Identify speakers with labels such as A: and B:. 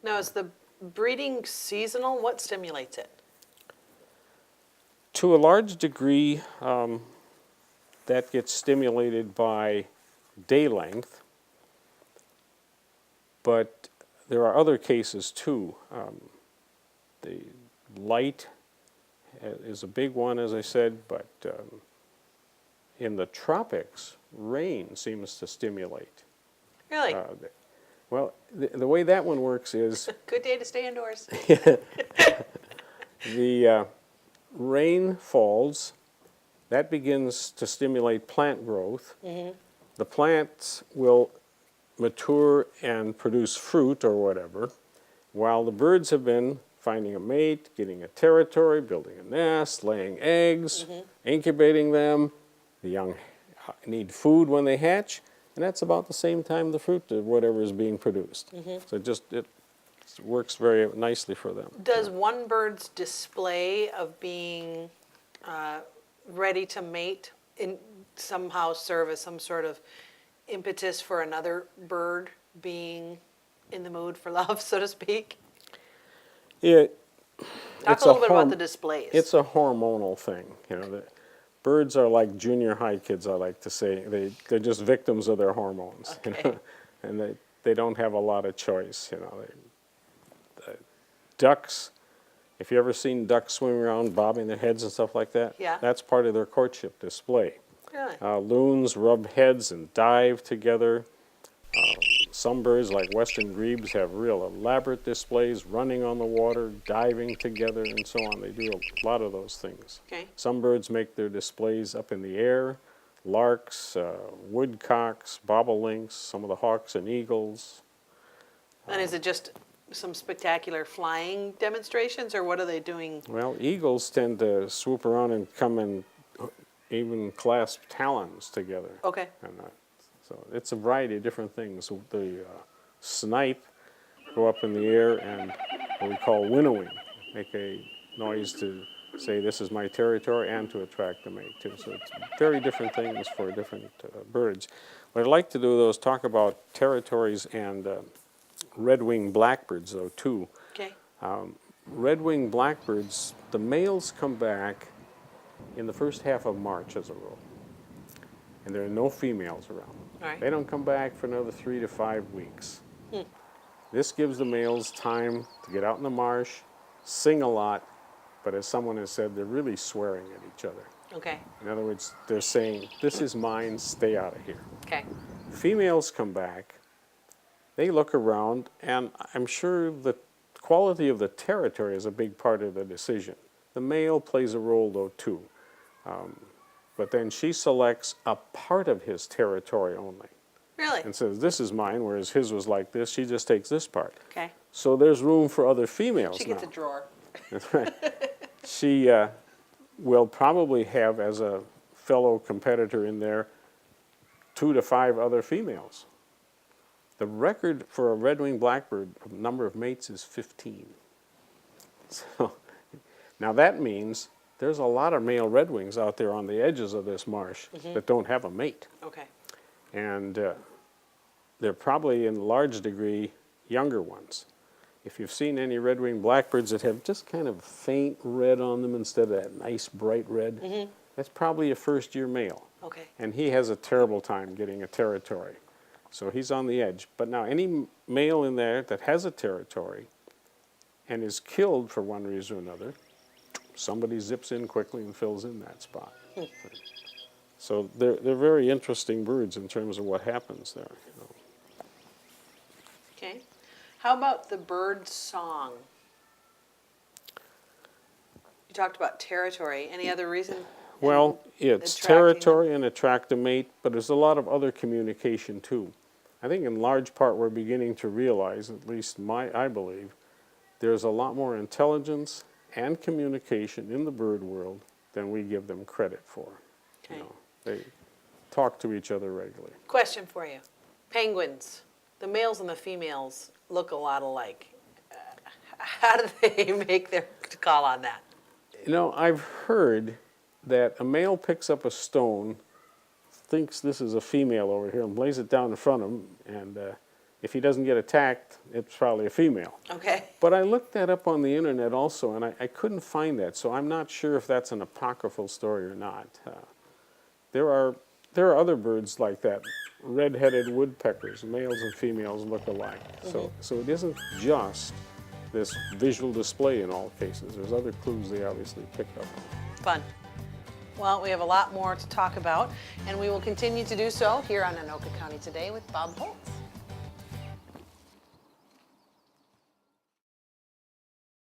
A: Now, is the breeding seasonal? What stimulates it?
B: To a large degree, that gets stimulated by day length, but there are other cases too. The light is a big one, as I said, but in the tropics, rain seems to stimulate.
A: Really?
B: Well, the way that one works is
A: Good day to stay indoors.
B: the rain falls, that begins to stimulate plant growth. The plants will mature and produce fruit or whatever, while the birds have been finding a mate, getting a territory, building a nest, laying eggs, incubating them. The young need food when they hatch, and that's about the same time the fruit or whatever is being produced. So it works very nicely for them.
A: Does one bird's display of being ready to mate somehow serve as some sort of impetus for another bird being in the mood for love, so to speak?
B: Talk
A: Talk a little bit about the displays.
B: It's a hormonal thing. The birds are like junior high kids, I like to say. They're just victims of their hormones.
A: Okay.
B: And they don't have a lot of choice. The ducks, if you ever seen ducks swimming around bobbing their heads and stuff like that,
A: Yeah.
B: that's part of their courtship display.
A: Really?
B: Loons rub heads and dive together. Some birds, like western grebes, have real elaborate displays, running on the water, diving together, and so on. They do a lot of those things.
A: Okay.
B: Some birds make their displays up in the air. Larks, woodcocks, bobolinks, some of the hawks and eagles.
A: And is it just some spectacular flying demonstrations, or what are they doing?
B: Well, eagles tend to swoop around and come and even clasp talons together.
A: Okay.
B: And, so it's a variety of different things. The snipe go up in the air and what we call winnowing, make a noise to say this is my territory and to attract the mate too. So it's very different things for different birds. What I'd like to do though is talk about territories and red-winged blackbirds though too.
A: Okay.
B: Red-winged blackbirds, the males come back in the first half of March as a rule, and there are no females around.
A: All right.
B: They don't come back for another 3 to 5 weeks. This gives the males time to get out in the marsh, sing a lot, but as someone has said, they're really swearing at each other.
A: Okay.
B: In other words, they're saying, this is mine, stay out of here.
A: Okay.
B: Females come back, they look around, and I'm sure the quality of the territory is a big part of the decision. The male plays a role though too. But then she selects a part of his territory only
A: Really?
B: and says, this is mine, whereas his was like this. She just takes this part.
A: Okay.
B: So there's room for other females
A: She gets a
B: now.
A: drawer.
B: That's right. She will probably have, as a fellow competitor in there, 2 to 5 other females. The record for a red-winged blackbird number of mates is 15. So now that means there's a lot of male redwings out there on the edges of this marsh that don't have a mate.
A: Okay.
B: And they're probably in large degree younger ones. If you've seen any red-winged blackbirds that have just kind of faint red on them instead of that nice bright red, that's probably a first-year male.
A: Okay.
B: And he has a terrible time getting a territory. So he's on the edge. But now any male in there that has a territory and is killed for one reason or another, somebody zips in quickly and fills in that spot. So they're very interesting birds in terms of what happens there.
A: Okay. How about the bird song? You talked about territory. Any other reason?
B: Well, it's
A: attracting
B: territory and attract a mate, but there's a lot of other communication too. I think in large part we're beginning to realize, at least I believe, there's a lot more intelligence and communication in the bird world than we give them credit for.
A: Okay.
B: They talk to each other regularly.
A: Question for you. Penguins. The males and the females look a lot alike. How do they make their call on that?
B: I've heard that a male picks up a stone, thinks this is a female over here, and lays it down in front of him, and If he doesn't get attacked, it's probably a female.
A: Okay.
B: But I looked that up on the internet also, and I couldn't find that, so I'm not sure if that's an apocryphal story or not. There are other birds like that, red-headed woodpeckers, males and females look alike. So it isn't just this visual display in all cases. There's other clues they obviously picked up on.
A: Fun. Well, we have a lot more to talk about, and we will continue to do so here on Anoka County Today with Bob Holtz.